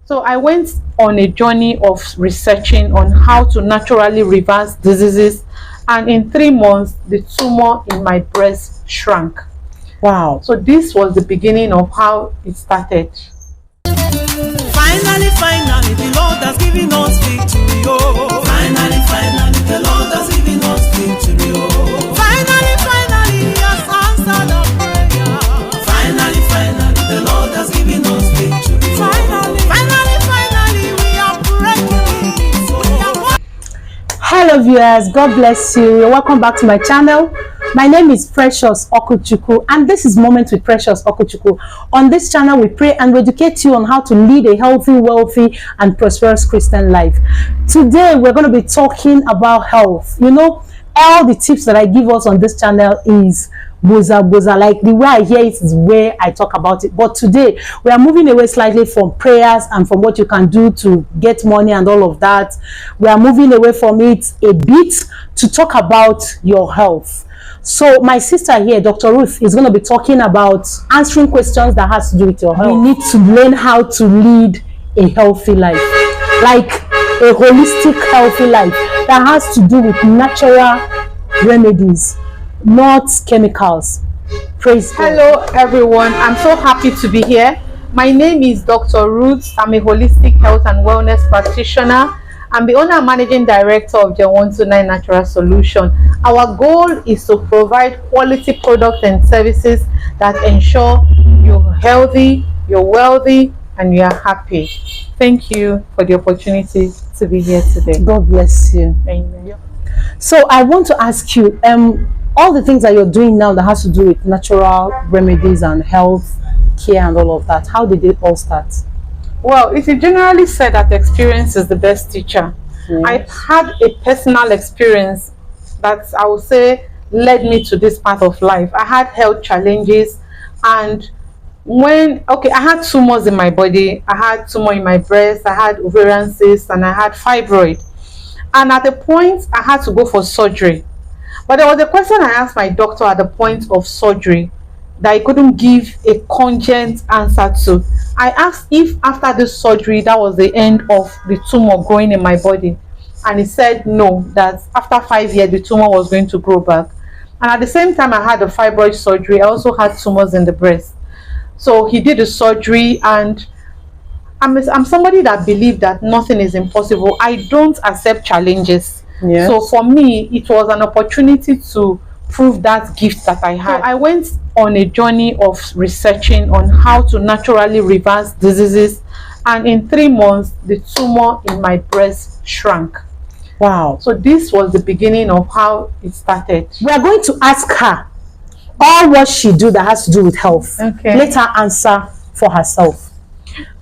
So I went on a journey of researching on how to naturally reverse diseases, and in 3 months the tumor in my breast shrank. Wow. So this was the beginning of how it started. Finally, the Lord has given us victory. Oh. Finally, the Lord has given us victory. Oh. Finally, He has answered our prayer. Finally, the Lord has given us victory. Finally, we are breaking. So. Hello viewers, God bless you. You're welcome back to my channel. My name is Precious Okuchukwu and this is Moment with Precious Okuchukwu. On this channel we pray and we educate you on how to lead a healthy, wealthy and prosperous Christian life. Today we're going to be talking about health. You know, all the tips that I give us on this channel is boza, like the way I hear it is the way I talk about it. But today we are moving away slightly from prayers and from what you can do to get money and all of that. We are moving away from it a bit to talk about your health. So my sister here, Dr. Ruth, is going to be talking about answering questions that has to do with your health. We need to learn how to lead a healthy life, like a holistic healthy life that has to do with natural remedies, not chemicals. Praise God. Hello everyone, I'm so happy to be here. My name is Dr. Ruth. I'm a holistic health and wellness practitioner. I'm the owner and managing director of the 129 Natural Solution. Our goal is to provide quality products and services that ensure you're healthy, you're wealthy, and you're happy. Thank you for the opportunity to be here today. God bless you. Amen. So I want to ask you, all the things that you're doing now that has to do with natural remedies and health care and all of that, how did it all start? Well, it is generally said that experience is the best teacher. Yes. I've had a personal experience that I would say led me to this path of life. I had health challenges, and I had tumors in my body. I had tumor in my breast, I had ovarian cysts, and I had fibroid. And at a point, I had to go for surgery. But there was a question I asked my doctor at the point of surgery that he couldn't give a cogent answer to. I asked if after this surgery that was the end of the tumor growing in my body, and he said no, that after 5 years the tumor was going to grow back. And at the same time I had the fibroid surgery, I also had tumors in the breast. So he did the surgery, and I'm somebody that believes that nothing is impossible. I don't accept challenges. Yes. So for me it was an opportunity to prove that gift that I had. So I went on a journey of researching on how to naturally reverse diseases, and in 3 months the tumor in my breast shrank. Wow. So this was the beginning of how it started. We are going to ask her all what she do that has to do with health. Okay. Let her answer for herself.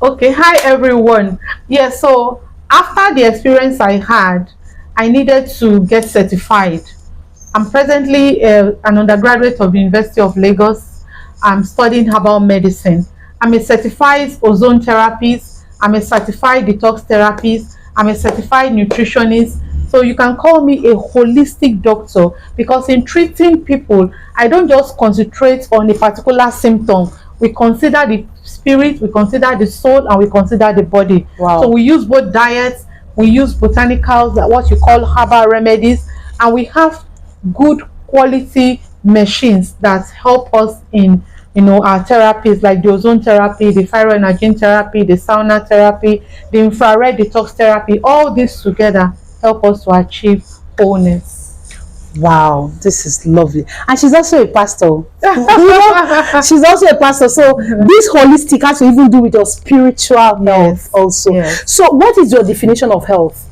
Okay, hi everyone. Yeah, so after the experience I had, I needed to get certified. I'm presently an undergraduate of the University of Lagos. I'm studying herbal medicine. I'm a certified ozone therapist. I'm a certified detox therapist. I'm a certified nutritionist. So you can call me a holistic doctor, because in treating people, I don't just concentrate on a particular symptom. We consider the spirit, we consider the soul, and we consider the body. Wow. So we use both diets, we use botanicals, what you call herbal remedies, and we have good quality machines that help us in our therapies, like the ozone therapy, the phytoenergy therapy, the sauna therapy, the infrared detox therapy. All this together help us to achieve wholeness. Wow, this is lovely. And she's also a pastor. You know, she's also a pastor. So this holistic has to even do with your spiritual health also. Yes. So what is your definition of health?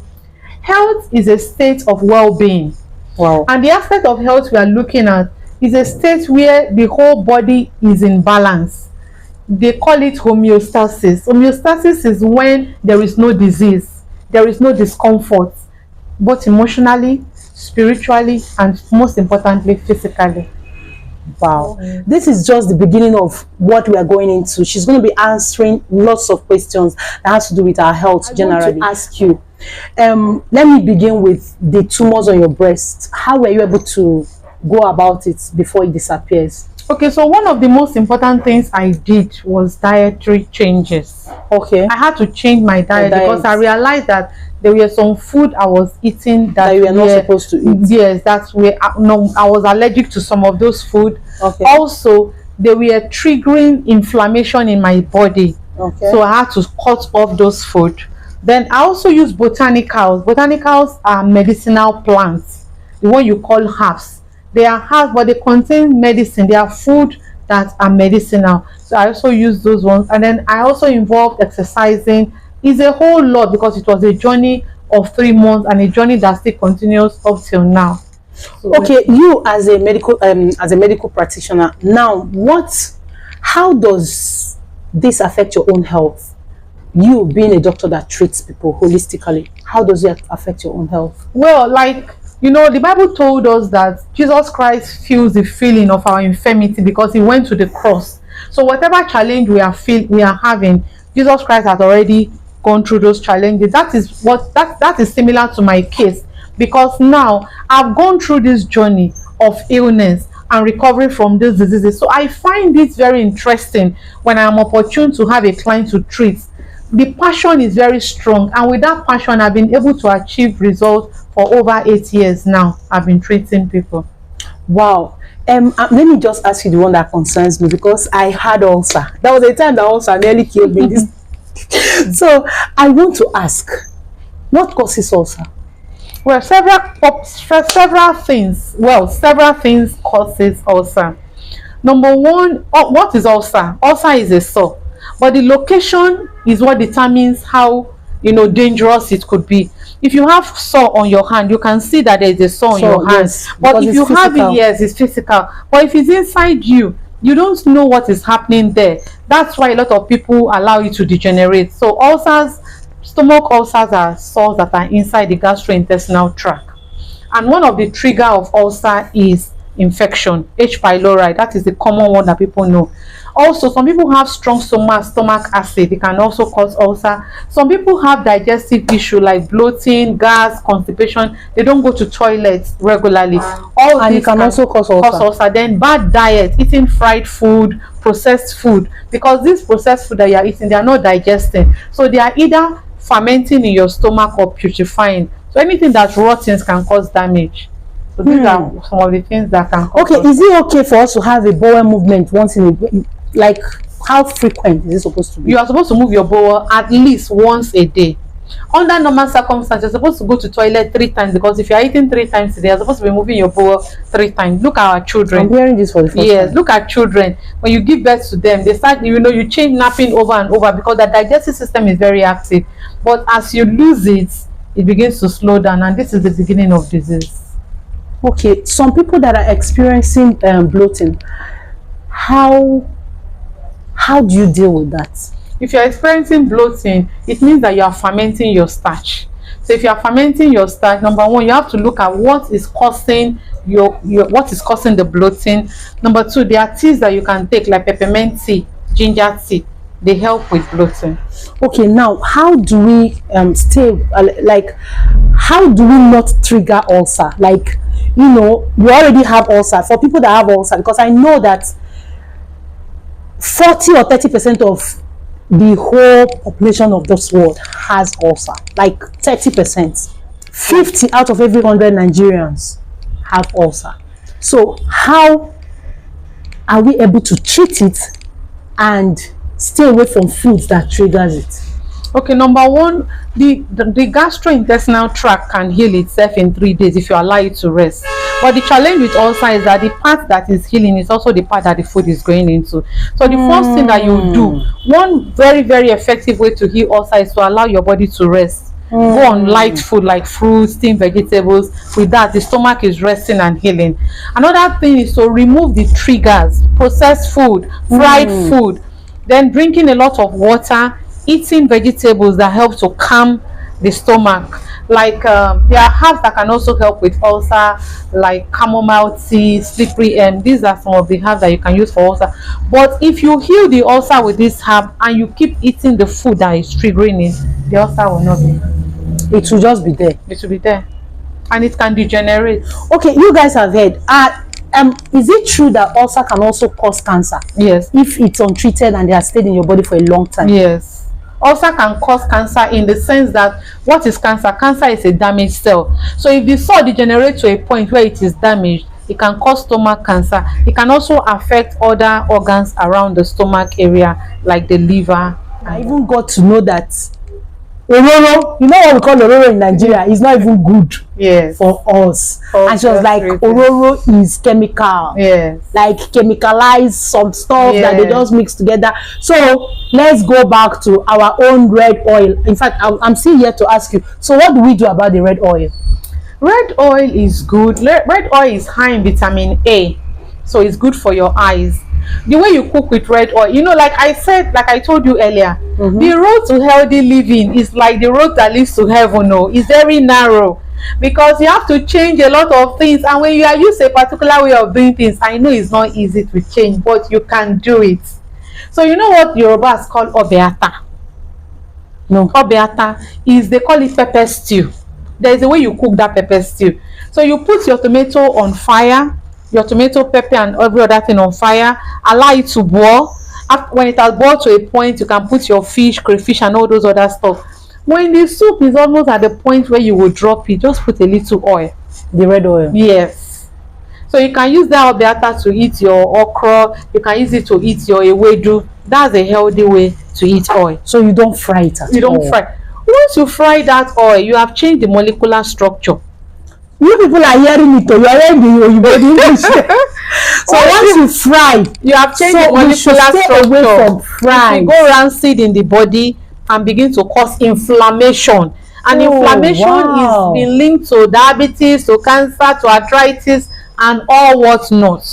Health is a state of well-being. Wow. And the aspect of health we are looking at is a state where the whole body is in balance. They call it homeostasis. Homeostasis is when there is no disease, there is no discomfort, both emotionally, spiritually, and most importantly, physically. Wow. This is just the beginning of what we are going into. She's going to be answering lots of questions that has to do with our health generally. I want to ask you, let me begin with the tumors on your breast. How were you able to go about it before it disappears? Okay, so one of the most important things I did was dietary changes. Okay. I had to change my diet diet. because I realized that there were some food I was eating that you were not supposed to eat. Yes, that's where no, I was allergic to some of those food. Okay. Also, they were triggering inflammation in my body. Okay. So I had to cut off those food. Then I also use botanicals. Botanicals are medicinal plants, the one you call herbs. They are herbs, but they contain medicine. They are food that are medicinal. So I also use those ones. And then I also involved exercising. It's a whole lot because it was a journey of 3 months and a journey that still continues up till now. So okay, you as a medical practitioner now, how does this affect your own health? You being a doctor that treats people holistically, how does it affect your own health? Well, like, you know, the Bible told us that Jesus Christ feels the feeling of our infirmity because he went to the cross. So whatever challenge we are having, Jesus Christ has already gone through those challenges. That is similar to my case, because now I've gone through this journey of illness and recovery from these diseases. So I find it very interesting when I'm opportune to have a client to treat. The passion is very strong, and with that passion I've been able to achieve results for over 8 years now. I've been treating people. Wow. Let me just ask you the one that concerns me, because I had ulcer. There was a time that ulcer nearly killed me. So I want to ask, what causes ulcer? Well, several things. Well, several things causes ulcer. Number one, what is ulcer? Ulcer is a sore, but the location is what determines how, you know, dangerous it could be. If you have sore on your hand, you can see that there is a sore on your hand. Yes, but if you physical. have it, yes, it's physical. But if it's inside you, you don't know what is happening there. That's why a lot of people allow it to degenerate. So ulcers, stomach ulcers, are sores that are inside the gastrointestinal tract. And one of the trigger of ulcer is infection, H. pylori. That is the common one that people know. Also, some people have strong stomach acid. It can also cause ulcer. Some people have digestive issue like bloating, gas, constipation. They don't go to toilets regularly. All And this it can also cause ulcer. Then bad diet, eating fried food, processed food, because this processed food that you are eating, they are not digesting. So they are either fermenting in your stomach or putrefying. So anything that rottens can cause damage. So these are some of the things that can cause. Okay, is it okay for us to have a bowel movement once in a, like, how frequent is it supposed to be? You are supposed to move your bowel at least once a day. Under normal circumstances, you're supposed to go to toilet 3 times, because if you're eating 3 times a day, you're supposed to be moving your bowel 3 times. Look at our children. I'm hearing this for the first time. Look at children. When you give birth to them, they start, you know, you change napping over and over because the digestive system is very active. But as you lose it, it begins to slow down, and this is the beginning of disease. Okay, some people that are experiencing bloating, how do you deal with that? If you're experiencing bloating, it means that you are fermenting your starch. So if you are fermenting your starch, number one, you have to look at what is causing what is causing the bloating. Number two, there are teas that you can take, like peppermint tea, ginger tea. They help with bloating. Okay, now how do we how do we not trigger ulcer? Like, you know, you already have ulcer. For people that have ulcer, because I know that 40 or 30% of the whole population of this world has ulcer. Like 30%. 50 out of every 100 Nigerians have ulcer. So how are we able to treat it and stay away from foods that triggers it? Okay, number one, the gastrointestinal tract can heal itself in 3 days if you allow it to rest. But the challenge with ulcer is that the part that is healing is also the part that the food is going into. So the first thing that you do, one very, very effective way to heal ulcer is to allow your body to rest. Go on light food like fruits, steamed vegetables. With that, the stomach is resting and healing. Another thing is to remove the triggers, processed food, fried food, then drinking a lot of water, eating vegetables that help to calm the stomach. Like there are herbs that can also help with ulcer, like chamomile tea, slippery these are some of the herbs that you can use for ulcer. But if you heal the ulcer with this herb and you keep eating the food that is triggering it, the ulcer will not be. It will just be there. It will be there, and it can degenerate. Okay, you guys have heard. Is it true that ulcer can also cause cancer? Yes. If it's untreated and they have stayed in your body for a long time. Yes. Ulcer can cause cancer in the sense that, what is cancer? Cancer is a damaged cell. So if the cell degenerates to a point where it is damaged, it can cause stomach cancer. It can also affect other organs around the stomach area, like the liver. I even got to know that ororo, you know what we call ororo in Nigeria, is not even good Yes. for us. For And she was like, frustrated. ororo is chemical. Yes. Like chemicalized some stuff that they Yes. just mix together. So let's go back to our own red oil. In fact, I'm still here to ask you, so what do we do about the red oil? Red oil is good. Red oil is high in vitamin A, so it's good for your eyes. The way you cook with red oil, you know, like I told you earlier, the road to healthy living is like the road that leads to heaven. No, it's very narrow, because you have to change a lot of things, and when you are used to a particular way of doing things, I know it's not easy to change, but you can do it. So you know what Yoruba is called obeata? No. Obeata is, they call it pepper stew. There is a way you cook that pepper stew. So you put your tomato on fire, your tomato, pepper, and every other thing on fire. Allow it to boil. When it has boiled to a point, you can put your fish, crayfish, and all those other stuff. When the soup is almost at the point where you will drop it, just put a little oil. The red oil. Yes. So you can use that obeata to eat your okra. You can use it to eat your ewedu. That's a healthy way to eat oil. So you don't fry it at all. You don't fry. Once you fry that oil, you have changed the molecular structure. You people are hearing it, you are hearing the English. So once you fry, you have changed so the molecular we should stay structure. away from frying. It will go rancid in the body and begin to cause inflammation. And inflammation is been linked to diabetes, to cancer, to arthritis, and all whatnot.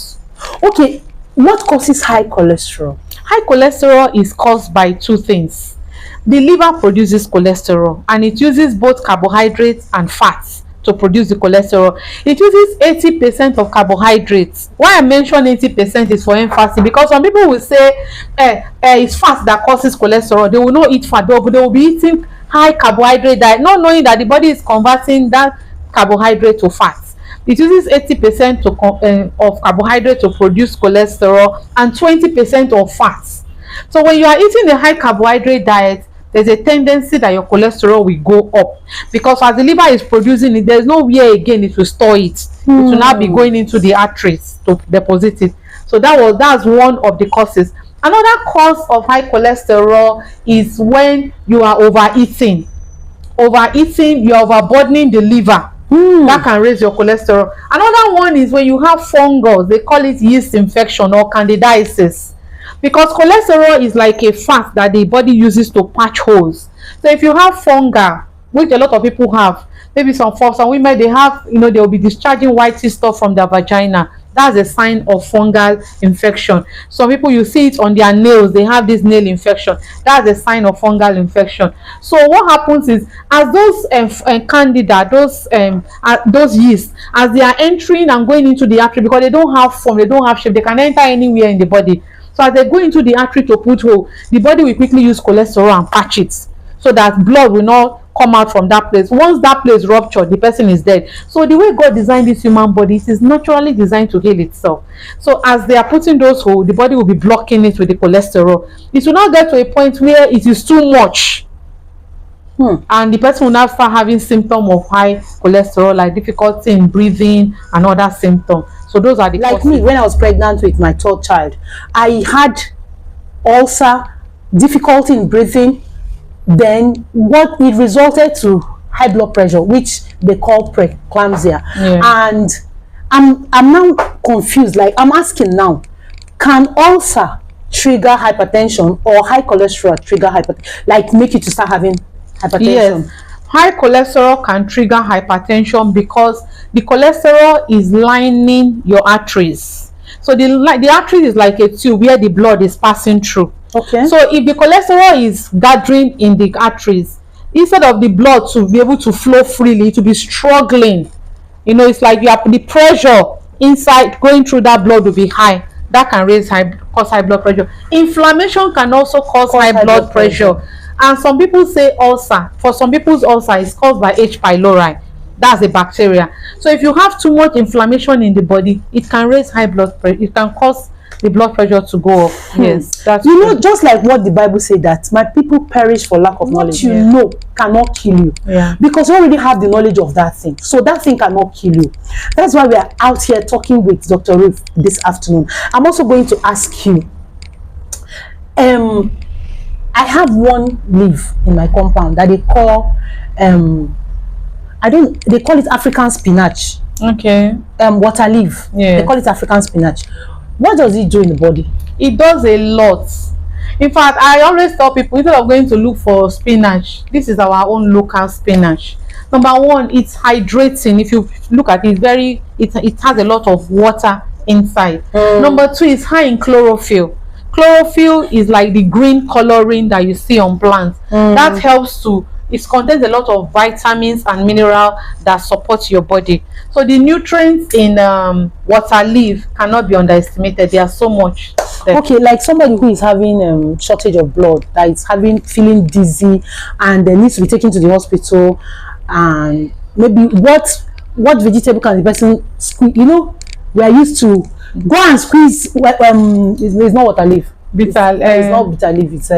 Okay, what causes high cholesterol? High cholesterol is caused by two things. The liver produces cholesterol, and it uses both carbohydrates and fats to produce the cholesterol. It uses 80% of carbohydrates. Why I mention 80% is for emphasis, because some people will say it's fat that causes cholesterol. They will not eat fat, they will be eating high carbohydrate diet, not knowing that the body is converting that carbohydrate to fat. It uses 80% of carbohydrate to produce cholesterol and 20% of fats. So when you are eating a high carbohydrate diet, there's a tendency that your cholesterol will go up, because as the liver is producing it, there's nowhere again it will store it. It will now be going into the arteries to deposit it. So that's one of the causes. Another cause of high cholesterol is when you are overeating. You are overburdening the liver. That can raise your cholesterol. Another one is when you have fungus. They call it yeast infection or candidiasis. Because cholesterol is like a fat that the body uses to patch holes. So if you have fungi, which a lot of people have, maybe some women, they have, they will be discharging whitey stuff from their vagina. That's a sign of fungal infection. Some people, you see it on their nails, they have this nail infection. That's a sign of fungal infection. So what happens is, as those candida, those yeast, as they are entering and going into the artery, because they don't have form, they don't have shape, they can enter anywhere in the body. So as they go into the artery to put hole, the body will quickly use cholesterol and patch it, so that blood will not come out from that place. Once that place ruptured, the person is dead. So the way God designed this human body, it is naturally designed to heal itself. So as they are putting those holes, the body will be blocking it with the cholesterol. It will not get to a point where it is too much. And the person will now start having symptoms of high cholesterol, like difficulty in breathing and other symptoms. So those are the like causes. me, when I was pregnant with my third child, I had ulcer, difficulty in breathing. Then what it resulted to high blood pressure, which they call preeclampsia. And I'm now confused. Like, I'm asking now, can ulcer trigger hypertension, or high cholesterol trigger hypertension, like make you to start having hypertension? Yes, high cholesterol can trigger hypertension because the cholesterol is lining your arteries. So the artery is like a tube where the blood is passing through. Okay. So if the cholesterol is gathering in the arteries, instead of the blood to be able to flow freely, to be struggling, it's like you have the pressure inside going through that blood will be high. That can cause high blood pressure. Inflammation can also cause high blood pressure. And some people say ulcer. For some people's ulcer is caused by H. pylori. That's a bacteria. So if you have too much inflammation in the body, it can raise high blood pressure. It can cause the blood pressure to go up. Yes, that's you know, true. just like what the Bible said, that my people perish for lack of knowledge. What you know cannot kill you, because you already have the knowledge of that thing. So that thing cannot kill you. That's why we are out here talking with Dr. Ruth this afternoon. I'm also going to ask you, I have one leaf in my compound that they call they call it African spinach. Okay. Water leaf. Yeah. They call it African spinach. What does it do in the body? It does a lot. In fact, I always tell people, instead of going to look for spinach, this is our own local spinach. Number one, it's hydrating. If you look at it, it has a lot of water inside. Number two, it's high in chlorophyll. Chlorophyll is like the green coloring that you see on plants. That helps to, it contains a lot of vitamins and mineral that support your body. So the nutrients in water leaf cannot be underestimated. There are so much there. Okay, like somebody who is having shortage of blood, that is feeling dizzy, and they need to be taken to the hospital, and maybe what vegetable can the person squeeze? You know, we are used to go and squeeze. It's not water leaf. It's not bitter leaf. It's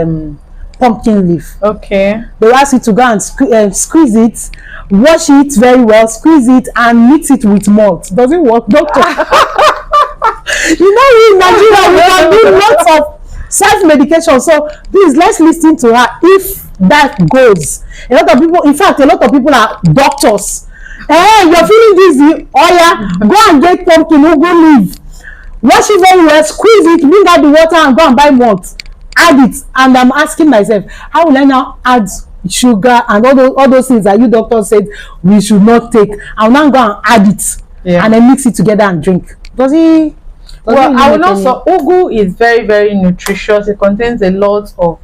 pumpkin leaf. Okay. They ask you to go and squeeze it, wash it very well, squeeze it, and mix it with malt. Does it work, doctor? You know, in Nigeria we can do lots of self-medication. So please, let's listen to her if that goes. A lot of people, in fact, a lot of people are doctors. Hey, you're feeling dizzy? Oh yeah, go and get pumpkin ugu leaf, wash it very well, squeeze it, bring out the water, and go and buy malt. Add it. And I'm asking myself, how will I now add sugar and all those things that you doctors said we should not take? I'll now go and add it, and then mix it together and drink. Does it? Well, I will also, ugu is very, very nutritious. It contains a lot of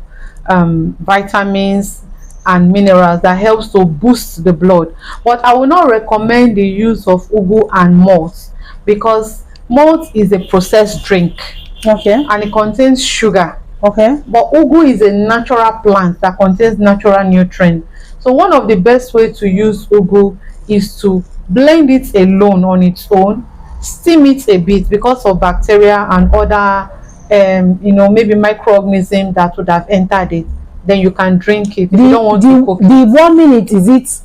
vitamins and minerals that helps to boost the blood. But I will not recommend the use of ugu and malt, because malt is a processed drink. Okay. And it contains sugar. Okay. But ugu is a natural plant that contains natural nutrients. So one of the best ways to use ugu is to blend it alone on its own, steam it a bit because of bacteria and other maybe microorganisms that would have entered it. Then you can drink it. If you don't want to cook it. The 1 minute, is it?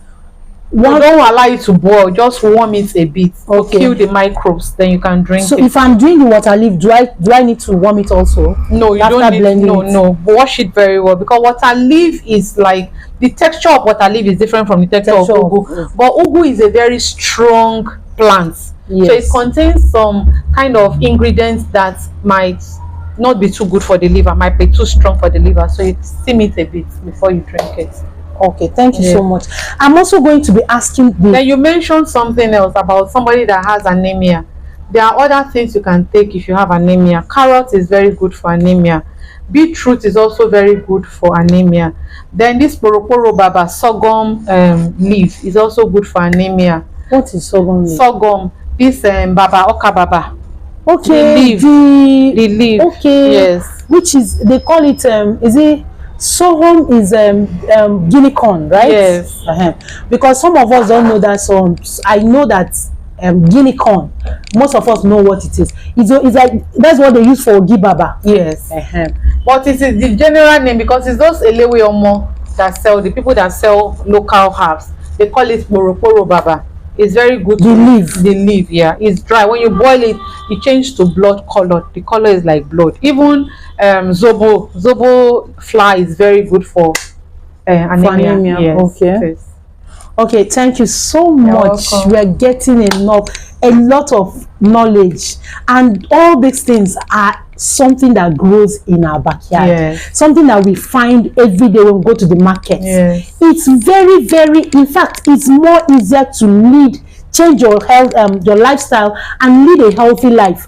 Don't allow it to boil, just warm it a bit. Okay. Kill the microbes, then you can drink it. So if I'm doing the water leaf, do I need to warm it also? No, you don't need, no. Wash it very well, because water leaf is like, the texture of water leaf is different from the texture of ugu. But ugu is a very strong plant. Yes. So it contains some kind of ingredients that might not be too good for the liver, might be too strong for the liver. So you steam it a bit before you drink it. Okay, thank you so much. I'm also going to be asking then you mentioned something else about somebody that has anemia. There are other things you can take if you have anemia. Carrot is very good for anemia. Beetroot is also very good for anemia. Then this porokoro baba, sorghum leaf, is also good for anemia. What is sorghum leaf? Sorghum, this baba, oka baba. Okay, the leaf. Okay, yes. Which is, they call it is it sorghum is guinea corn, right? Yes. Because some of us don't know that. So I know that guinea corn, most of us know what it is. It's like, that's what they use for gibaba. Yes. But it is the general name, because it's those elewe omo that sell, the people that sell local herbs, they call it porokoro baba. It's very good. The leaf, yeah. It's dry. When you boil it, it changes to blood color. The color is like blood. Even zobo flour is very good for anemia. Yes. Okay. Yes. Okay, thank you so much. We are getting a lot of knowledge, and all these things are something that grows in our backyard. Yes. Something that we find every day when we go to the market. Yes. It's very, very, in fact, it's more easier to change your health, your lifestyle, and lead a healthy life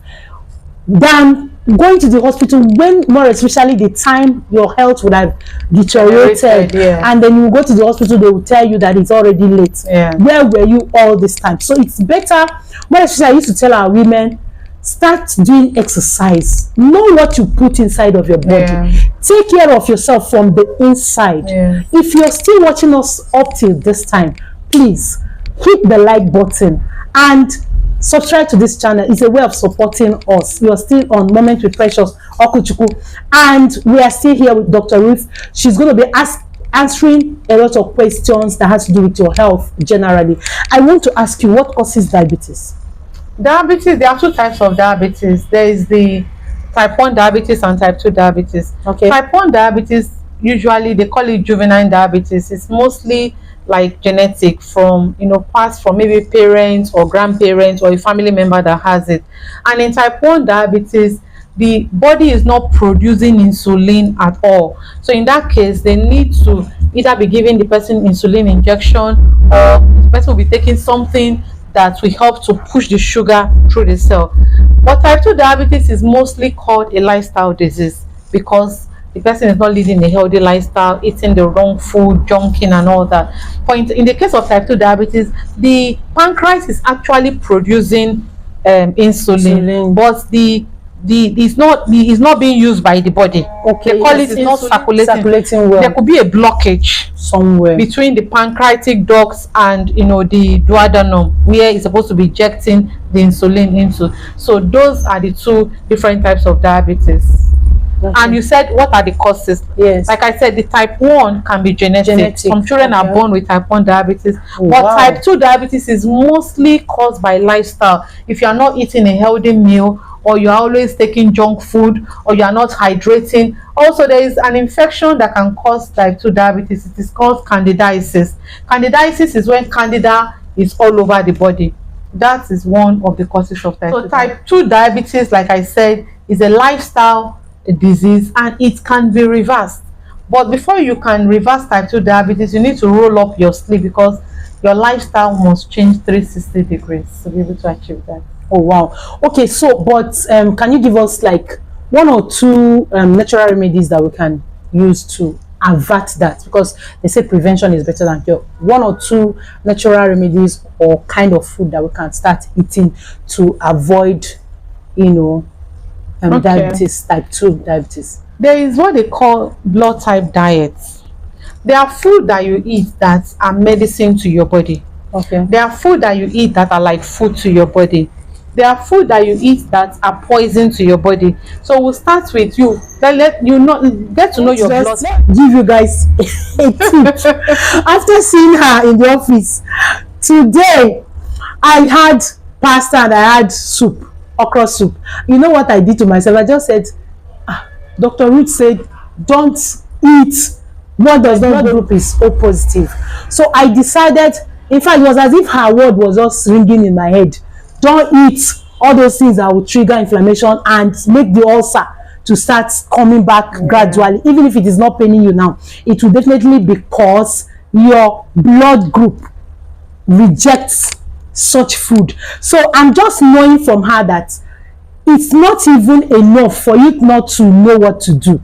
than going to the hospital, when more especially the time your health would have deteriorated, and then you go to the hospital, they will tell you that it's already late. Where were you all this time? So it's better, more especially I used to tell our women, start doing exercise. Know what you put inside of your body. Take care of yourself from the inside. If you're still watching us up till this time, please hit the like button and subscribe to this channel. It's a way of supporting us. You're still on Moment with Precious Okuchukwu, and we are still here with Dr. Ruth. She's going to be answering a lot of questions that has to do with your health generally. I want to ask you, what causes diabetes? Diabetes, there are two types of diabetes. There is the type 1 diabetes and type 2 diabetes. Okay. Type 1 diabetes, usually they call it juvenile diabetes. It's mostly like genetic, from passed from maybe parents or grandparents or a family member that has it. And in type 1 diabetes, the body is not producing insulin at all. So in that case, they need to either be giving the person insulin injection, or the person will be taking something that will help to push the sugar through the cell. But type 2 diabetes is mostly called a lifestyle disease, because the person is not leading a healthy lifestyle, eating the wrong food, junking and all that. But in the case of type 2 diabetes, the pancreas is actually producing insulin, but it's not being used by the body. Okay, they call it not circulating well. There could be a blockage somewhere between the pancreatic ducts and the duodenum, where it's supposed to be injecting the insulin into. So those are the two different types of diabetes. Okay. And you said, what are the causes? Yes. Like I said, the type 1 can be genetic. Some children are born with type 1 diabetes. But type 2 diabetes is mostly caused by lifestyle. If you are not eating a healthy meal, or you are always taking junk food, or you are not hydrating. Also, there is an infection that can cause type 2 diabetes. It is called candidiasis. Candidiasis is when candida is all over the body. That is one of the causes of type 2. So type 2 diabetes, like I said, is a lifestyle disease, and it can be reversed. But before you can reverse type 2 diabetes, you need to roll up your sleeve, because your lifestyle must change 360 degrees to be able to achieve that. Oh wow. Okay, so but can you give us like one or two natural remedies that we can use to avert that? Because they say prevention is better than cure. One or two natural remedies or kind of food that we can start eating to avoid diabetes, type 2 diabetes. There is what they call blood type diets. There are food that you eat that are medicine to your body. Okay. There are food that you eat that are like food to your body. There are food that you eat that are poison to your body. So we'll start with you. Let you get to know your blood type. Give you guys a tip. After seeing her in the office today, I had pasta and I had soup, okra soup. You know what I did to myself? I just said, Dr. Ruth said, don't eat what does not group is O positive. So I decided, in fact, it was as if her word was just ringing in my head. Don't eat all those things that will trigger inflammation and make the ulcer to start coming back gradually. Even if it is not paining you now, it will definitely because your blood group rejects such food. So I'm just knowing from her that it's not even enough for you not to know what to do.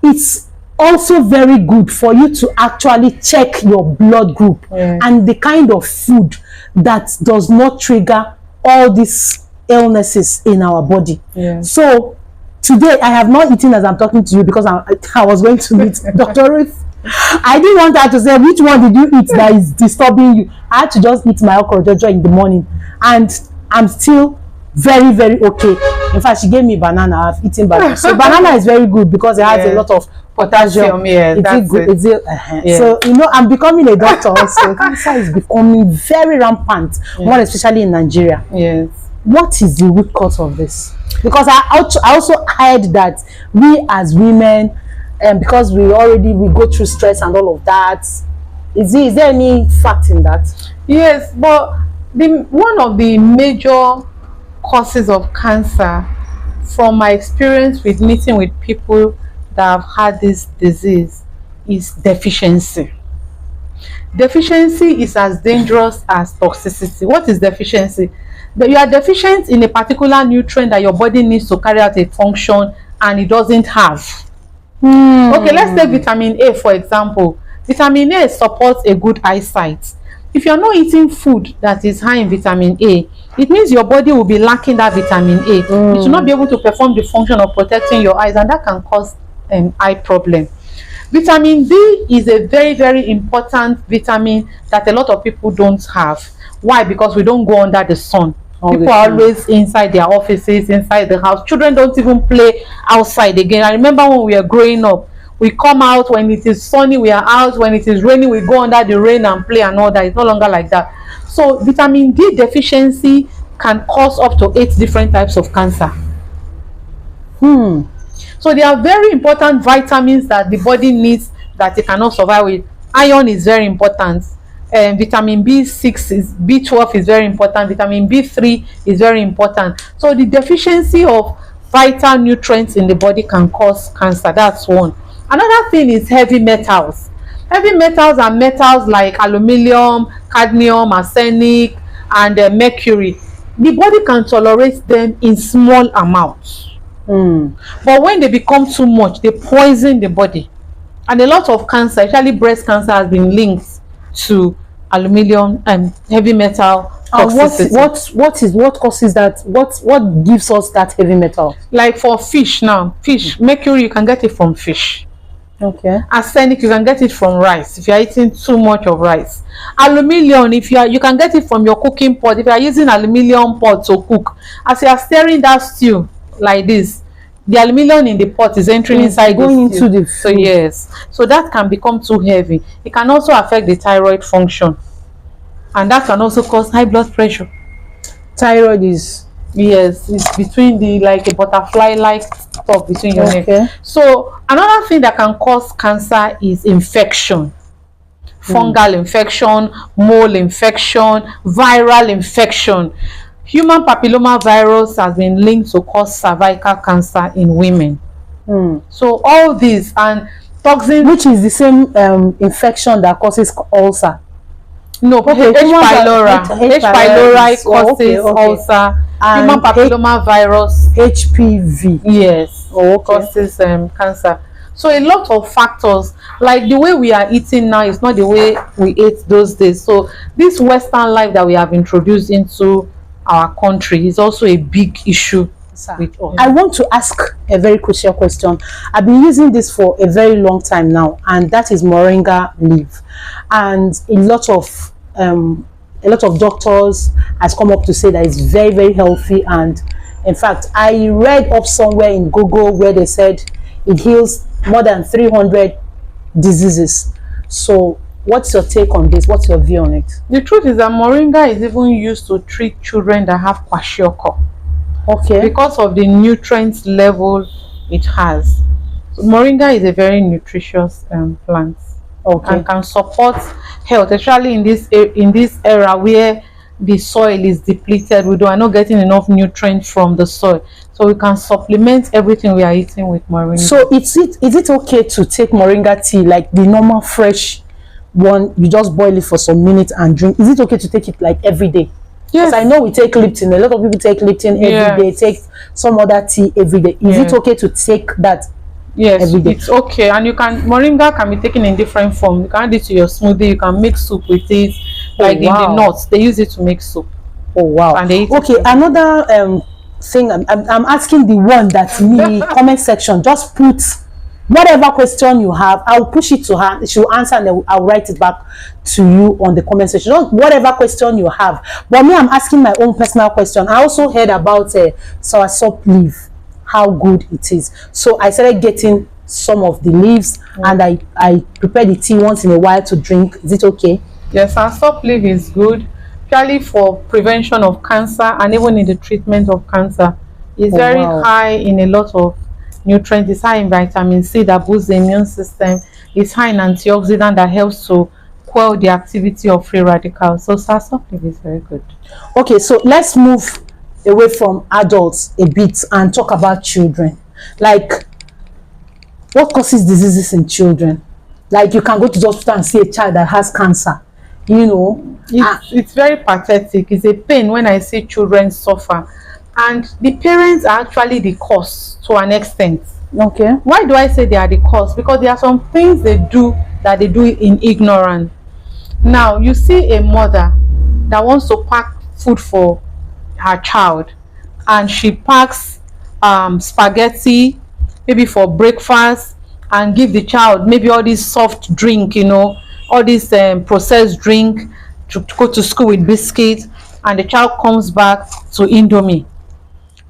It's also very good for you to actually check your blood group and the kind of food that does not trigger all these illnesses in our body. So today I have not eaten as I'm talking to you, because I was going to meet Dr. Ruth. I didn't want her to say, which one did you eat that is disturbing you? I had to just eat my okra jojo in the morning, and I'm still very, very okay. In fact, she gave me banana. I've eaten banana. So banana is very good because it has a lot of potassium. It's good. So I'm becoming a doctor also. Cancer is becoming very rampant, more especially in Nigeria. What is the root cause of this? Because I also heard that we as women, because we go through stress and all of that, is there any fact in that? Yes, but one of the major causes of cancer, from my experience with meeting with people that have had this disease, is deficiency. Deficiency is as dangerous as toxicity. What is deficiency? You are deficient in a particular nutrient that your body needs to carry out a function and it doesn't have. Okay, let's take vitamin A for example. Vitamin A supports a good eyesight. If you're not eating food that is high in vitamin A, it means your body will be lacking that vitamin A. It will not be able to perform the function of protecting your eyes, and that can cause eye problem. Vitamin D is a very, very important vitamin that a lot of people don't have. Why? Because we don't go under the sun. People are always inside their offices, inside the house. Children don't even play outside again. I remember when we were growing up, we come out when it is sunny, we are out. When it is raining, we go under the rain and play and all that. It's no longer like that. So vitamin D deficiency can cause up to 8 different types of cancer. So there are very important vitamins that the body needs that it cannot survive with. Iron is very important. Vitamin B6 is B12 is very important. Vitamin B3 is very important. So the deficiency of vital nutrients in the body can cause cancer. That's one. Another thing is heavy metals. Heavy metals are metals like aluminium, cadmium, arsenic, and mercury. The body can tolerate them in small amounts. But when they become too much, they poison the body. And a lot of cancer, especially breast cancer, has been linked to aluminium and heavy metal toxicity. What causes that? What gives us that heavy metal? Like for fish now, mercury, you can get it from fish. Okay. Arsenic, you can get it from rice if you are eating too much of rice. Aluminium, you can get it from your cooking pot. If you are using aluminium pot to cook, as you are stirring that stew like this, the aluminium in the pot is entering inside, going into the so yes, so that can become too heavy. It can also affect the thyroid function, and that can also cause high blood pressure. Thyroid is, yes, it's between the, like a butterfly like stuff between your neck. So another thing that can cause cancer is infection. Fungal infection, mole infection, viral infection. Human papilloma virus has been linked to cause cervical cancer in women. So all these, and toxin, which is the same infection that causes ulcer. No, H. pylori causes ulcer. And human papilloma virus, HPV, yes, causes cancer. So a lot of factors, like the way we are eating now is not the way we ate those days. So this Western life that we have introduced into our country is also a big issue with us. I want to ask a very crucial question. I've been using this for a very long time now, and that is Moringa leaf. And a lot of doctors has come up to say that it's very, very healthy. And in fact, I read up somewhere in Google where they said it heals more than 300 diseases. So what's your take on this? What's your view on it? The truth is that Moringa is even used to treat children that have kwashiorkor. Okay. Because of the nutrient level it has. So Moringa is a very nutritious plant. Okay. And can support health, especially in this era where the soil is depleted. We are not getting enough nutrients from the soil, so we can supplement everything we are eating with Moringa. So is it okay to take Moringa tea like the normal fresh one? You just boil it for some minutes and drink. Is it okay to take it like every day? Yes. Because I know we take Lipton. A lot of people take Lipton every day. Take some other tea every day. Is it okay to take that? Yes, every day? It's okay. And Moringa can be taken in different form. You can add it to your smoothie. You can make soup with it. Like in the north, they use it to make soup. Oh wow. And they eat it. Another thing, I'm asking the one that me comment section. Just put whatever question you have. I'll push it to her. She'll answer, and then I'll write it back to you on the comment section. Just whatever question you have. But me, I'm asking my own personal question. I also heard about soursop leaf, how good it is. So I started getting some of the leaves, and I prepare the tea once in a while to drink. Is it okay? Yes, soursop leaf is good, especially for prevention of cancer and even in the treatment of cancer. It's very high in a lot of nutrients. It's high in vitamin C that boosts the immune system. It's high in antioxidant that helps to quell the activity of free radicals. So soursop leaf is very good. Okay, so let's move away from adults a bit and talk about children. Like, what causes diseases in children? Like, you can go to the hospital and see a child that has cancer. You know, it's very pathetic. It's a pain when I see children suffer, and the parents are actually the cause to an extent. Okay. Why do I say they are the cause? Because there are some things they do that they do in ignorance. Now you see a mother that wants to pack food for her child, and she packs spaghetti maybe for breakfast and give the child maybe all this soft drink, all this processed drink, to go to school with biscuits, and the child comes back to indomie.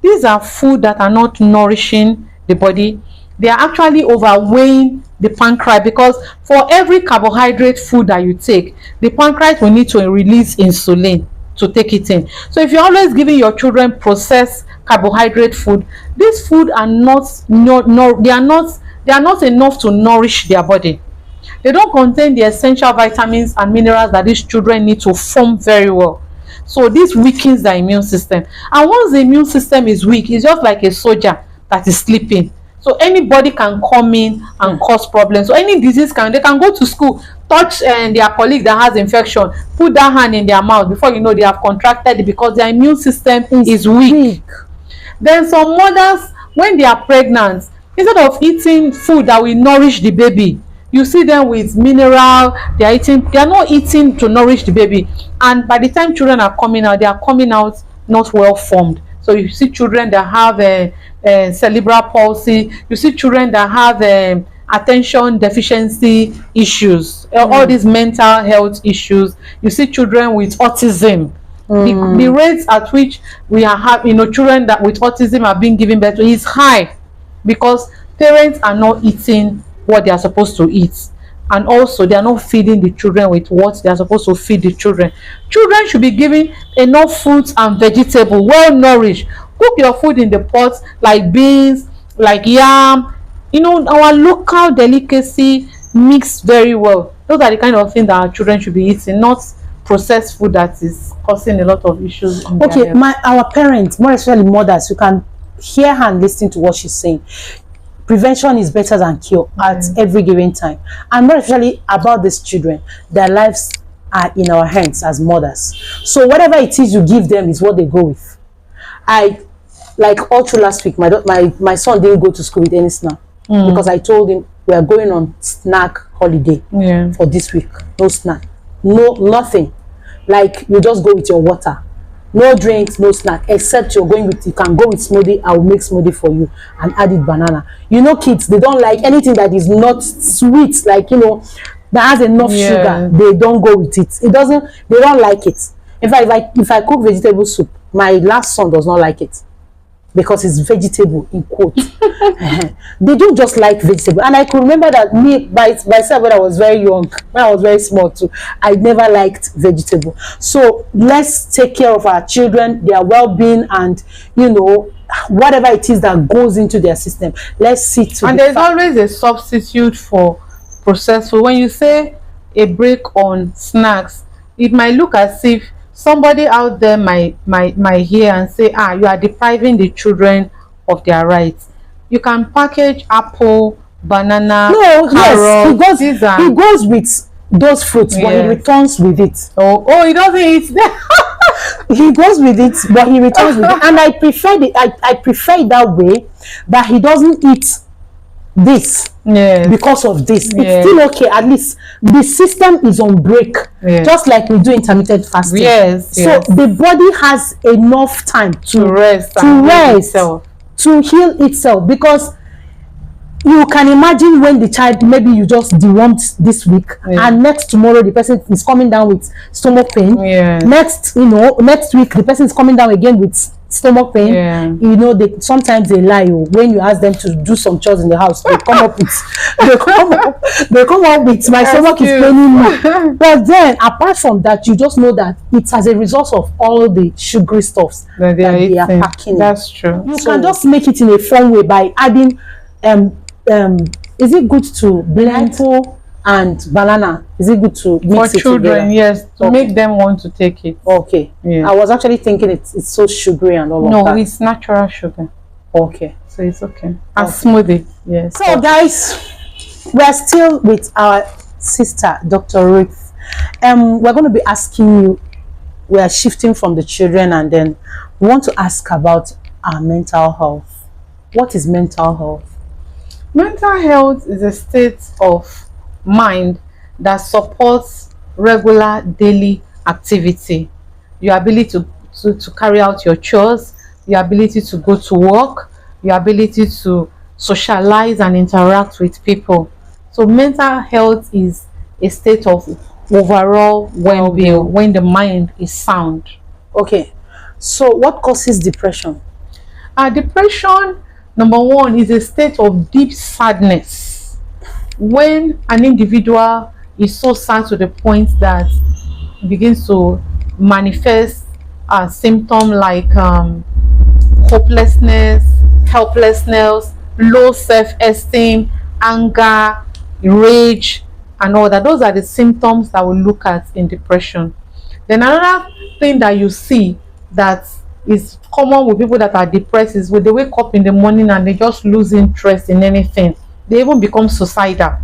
These are food that are not nourishing the body. They are actually overweighing the pancreas, because for every carbohydrate food that you take, the pancreas will need to release insulin to take it in. So if you're always giving your children processed carbohydrate food, these food are they are not enough to nourish their body. They don't contain the essential vitamins and minerals that these children need to form very well. So this weakens the immune system, and once the immune system is weak, it's just like a soldier that is sleeping. So anybody can come in and cause problems. So any disease they can go to school, touch their colleague that has infection, put that hand in their mouth, before you know they have contracted it, because their immune system is weak. Then some mothers, when they are pregnant, instead of eating food that will nourish the baby, you see them with mineral. They are not eating to nourish the baby, and by the time children are coming out, they are coming out not well formed. So you see children that have cerebral palsy. You see children that have attention deficiency issues, all these mental health issues. You see children with autism. The rates at which we are having, children that with autism are being given birth to is high, because parents are not eating what they are supposed to eat, and also they are not feeding the children with what they are supposed to feed the children. Children should be given enough fruits and vegetables, well nourished. Cook your food in the pot, like beans, like yam, our local delicacy, mixed very well. Those are the kind of things that our children should be eating, not processed food that is causing a lot of issues in their health. Our parents, more especially mothers, you can hear her and listen to what she's saying. Prevention is better than cure at every given time. And more especially about these children, their lives are in our hands as mothers. So whatever it is you give them is what they go with. Like all through last week, my son didn't go to school with any snack, because I told him we are going on snack holiday for this week. No snack, nothing. Like, you just go with your water. No drinks, no snack, except you can go with smoothie. I will make smoothie for you and add it banana. Kids, they don't like anything that is not sweet, like, that has enough sugar. They don't go with it. They don't like it. In fact, if I cook vegetable soup, my last son does not like it, because it's vegetable in quote. They don't just like vegetable. And I could remember that me myself, when I was very young, when I was very small too, I never liked vegetable. So let's take care of our children, their well-being, and whatever it is that goes into their system, let's see to. And there's always a substitute for processed food. When you say a break on snacks, it might look as if somebody out there might hear and say, you are depriving the children of their rights. You can package apple, banana, carrot. Yes, he goes with those fruits, but he returns with it. Oh, he doesn't eat them. He goes with it, but he returns with it. And I prefer it that way, that he doesn't eat this because of this. It's still okay. At least the system is on break, just like we do intermittent fasting. So the body has enough time to rest, to heal itself. Because you can imagine when the child, maybe you just dewormed this week, and tomorrow the person is coming down with stomach pain. Next week the person is coming down again with stomach pain. Sometimes they lie. When you ask them to do some chores in the house, they come up with my stomach is paining me. But then apart from that, you just know that it's as a result of all the sugary stuffs that they are packing. That's true. You can just make it in a fun way by adding is it good to blend apple and banana? Is it good to mix for children? Yes, to make them want to take it. I was actually thinking it's so sugary and all of that. No, it's natural sugar. So it's okay. And smoothie. Yes. So guys, we are still with our sister, Dr. Ruth. We're going to be asking you, we are shifting from the children, and then we want to ask about our mental health. What is mental health? Mental health is a state of mind that supports regular daily activity, your ability to carry out your chores, your ability to go to work, your ability to socialize and interact with people. So mental health is a state of overall well-being when the mind is sound. Okay. So what causes depression? Depression, number one, is a state of deep sadness. When an individual is so sad to the point that it begins to manifest a symptom like hopelessness, helplessness, low self-esteem, anger, rage, and all that. Those are the symptoms that we look at in depression. Then another thing that you see that is common with people that are depressed is when they wake up in the morning and they just lose interest in anything. They even become suicidal.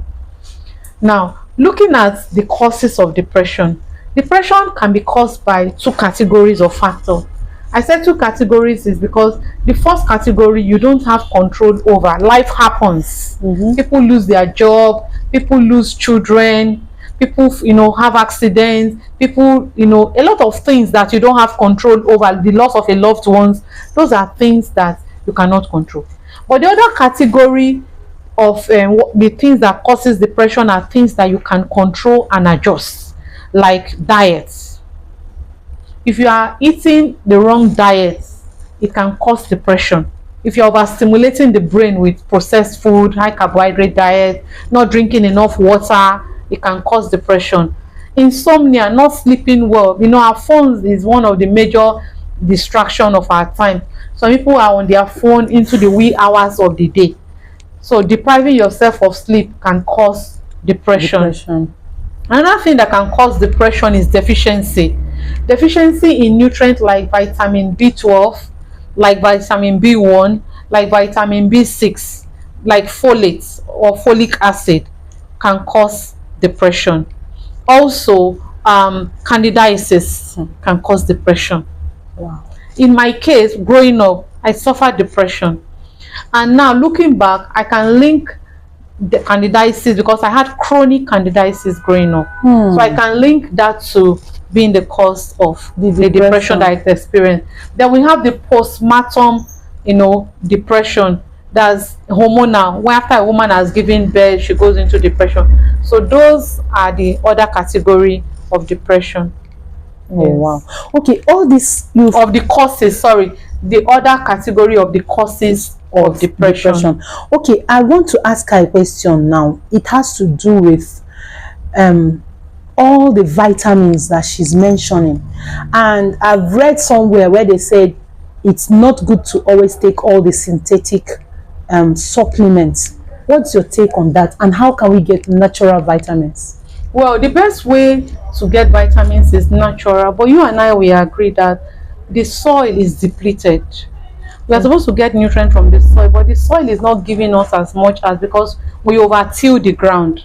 Now, looking at the causes of depression, depression can be caused by two categories of factors. I said two categories is because the first category you don't have control over. Life happens. People lose their job, people lose children, people have accidents, people a lot of things that you don't have control over. The loss of a loved ones, those are things that you cannot control. But the other category of the things that causes depression are things that you can control and adjust, like diets. If you are eating the wrong diet, it can cause depression. If you're overstimulating the brain with processed food, high carbohydrate diet, not drinking enough water, it can cause depression. Insomnia, not sleeping well. Our phones is one of the major distraction of our time. Some people are on their phone into the wee hours of the day. So depriving yourself of sleep can cause depression. Another thing that can cause depression is deficiency. Deficiency in nutrients like vitamin B12, like vitamin B1, like vitamin B6, like folate or folic acid can cause depression. Also, candidiasis can cause depression. Wow. In my case, growing up, I suffered depression. And now looking back, I can link the candidiasis because I had chronic candidiasis growing up. So I can link that to being the cause of the depression that I experienced. Then we have the postpartum, depression. That's hormonal. When after a woman has given birth, she goes into depression. So those are the other category of depression. Oh, yes. Wow. Okay, all this of the causes, sorry, the other category of the causes of depression. Okay, I want to ask her a question now. It has to do with all the vitamins that she's mentioning, and I've read somewhere where they said it's not good to always take all the synthetic supplements. What's your take on that, and how can we get natural vitamins? Well, the best way to get vitamins is natural, but you and I, we agree that the soil is depleted. We are supposed to get nutrients from the soil, but the soil is not giving us as much as because we over-till the ground.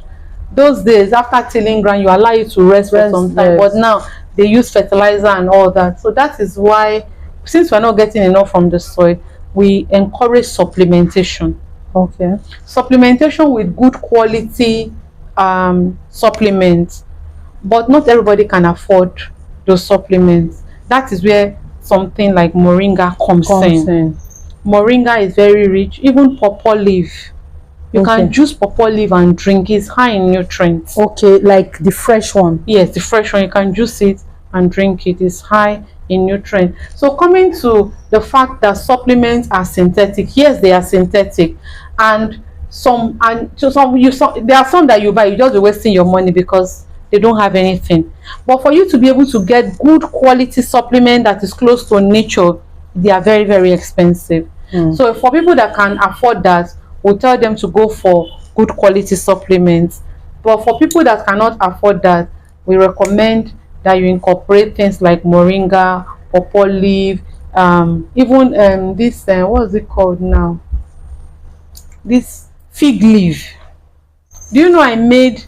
Those days, after tilling ground, you allow it to rest for some time, but now they use fertilizer and all that. So that is why, since we're not getting enough from the soil, we encourage supplementation. Okay. Supplementation with good quality supplements, but not everybody can afford those supplements. That is where something like Moringa comes in. Moringa is very rich. Even pawpaw leaf, you can juice pawpaw leaf and drink. It's high in nutrients. Okay, like the fresh one. Yes, the fresh one, you can juice it and drink it. It's high in nutrients. So coming to the fact that supplements are synthetic, yes, they are synthetic, and there are some that you buy, you just be wasting your money because they don't have anything. But for you to be able to get good quality supplement that is close to nature, they are very, very expensive. So for people that can afford that, we'll tell them to go for good quality supplements. But for people that cannot afford that, we recommend that you incorporate things like Moringa, pawpaw leaf, even this what is it called now? This fig leaf. Do you know I made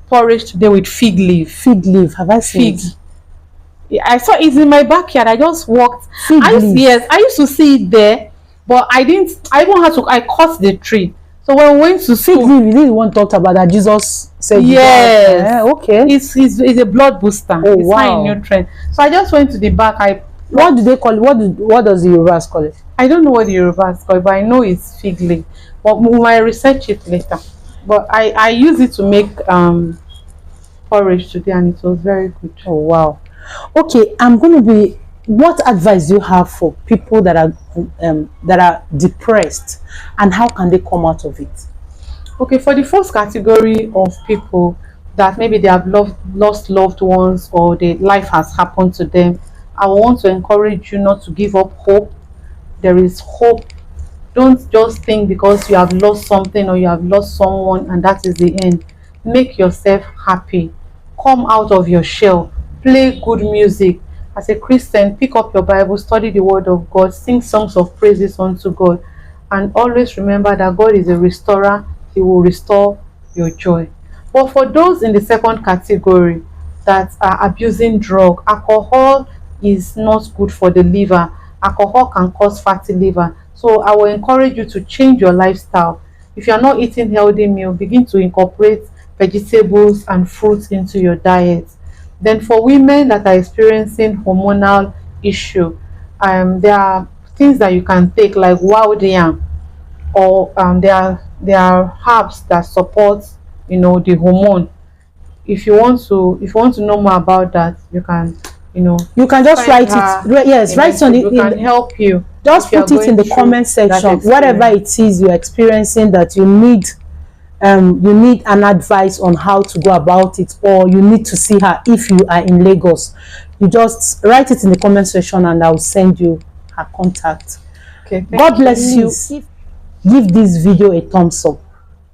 porridge today with fig leaf? Fig leaf, have I seen fig? I saw it in my backyard. I just walked. Yes, I used to see it there, but I didn't. I even had to. I cut the tree. So when we went to fig leaf, this one talked about that Jesus said. Yes. Okay. It's a blood booster. Oh, it's high in nutrient. So I just went to the back. What do they call it? What does the Yorubas call it? I don't know what the Yoruba is called, but I know it's fig leaf. But we might research it later. But I use it to make porridge today, and it was very good. Oh wow. Okay, I'm going to be. What advice do you have for people that are depressed, and how can they come out of it? Okay, for the first category of people that maybe they have lost loved ones, or the life has happened to them, I want to encourage you not to give up hope. There is hope. Don't just think because you have lost something or you have lost someone and that is the end. Make yourself happy. Come out of your shell. Play good music. As a Christian, pick up your Bible, study the word of God, sing songs of praises unto God, and always remember that God is a restorer. He will restore your joy. But for those in the second category that are abusing drug, alcohol is not good for the liver. Alcohol can cause fatty liver. So I will encourage you to change your lifestyle. If you are not eating healthy meal, begin to incorporate vegetables and fruits into your diet. Then for women that are experiencing hormonal issue, there are things that you can take like wild yam, or there are herbs that support the hormone. If you want to know more about that, you can You can just find write her it. Yes, in write on we can help you just if you are put it in going the through comment that section. Whatever experience. it is you're experiencing that you need an advice on how to go about it, or you need to see her if you are in Lagos. You just write it in the comment section and I'll send you her contact. Okay, God thank you. bless you. Give this video a thumbs up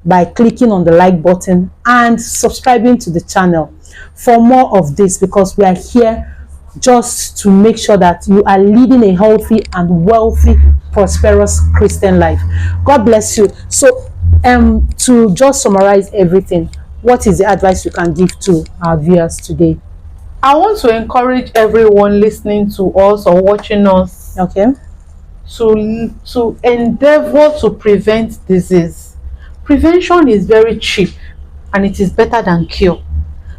by clicking on the like button and subscribing to the channel for more of this, because we are here just to make sure that you are leading a healthy and wealthy, prosperous Christian life. God bless you. So to just summarize everything, what is the advice you can give to our viewers today? I want to encourage everyone listening to us or watching us Okay. to endeavor to prevent disease. Prevention is very cheap and it is better than cure,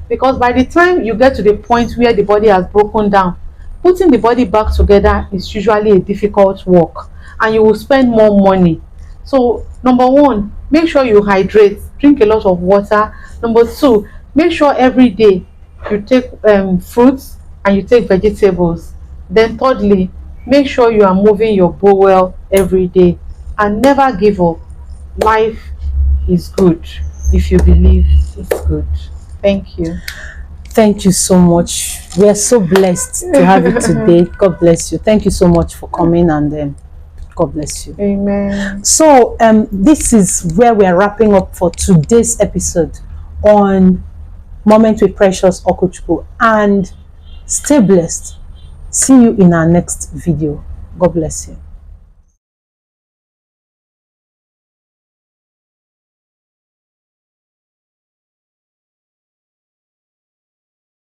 because by the time you get to the point where the body has broken down, putting the body back together is usually a difficult work, and you will spend more money. So number one, make sure you hydrate, drink a lot of water. Number two, make sure every day you take fruits and you take vegetables. Then thirdly, make sure you are moving your bowel every day, and never give up. Life is good if you believe it's good. Thank you. Thank you so much. We are so blessed to have you today. God bless you. Thank you so much for coming, and God bless you. Amen. So this is where we are wrapping up for today's episode on Moment with Precious Okuchukwu, and stay blessed. See you in our next video. God bless you.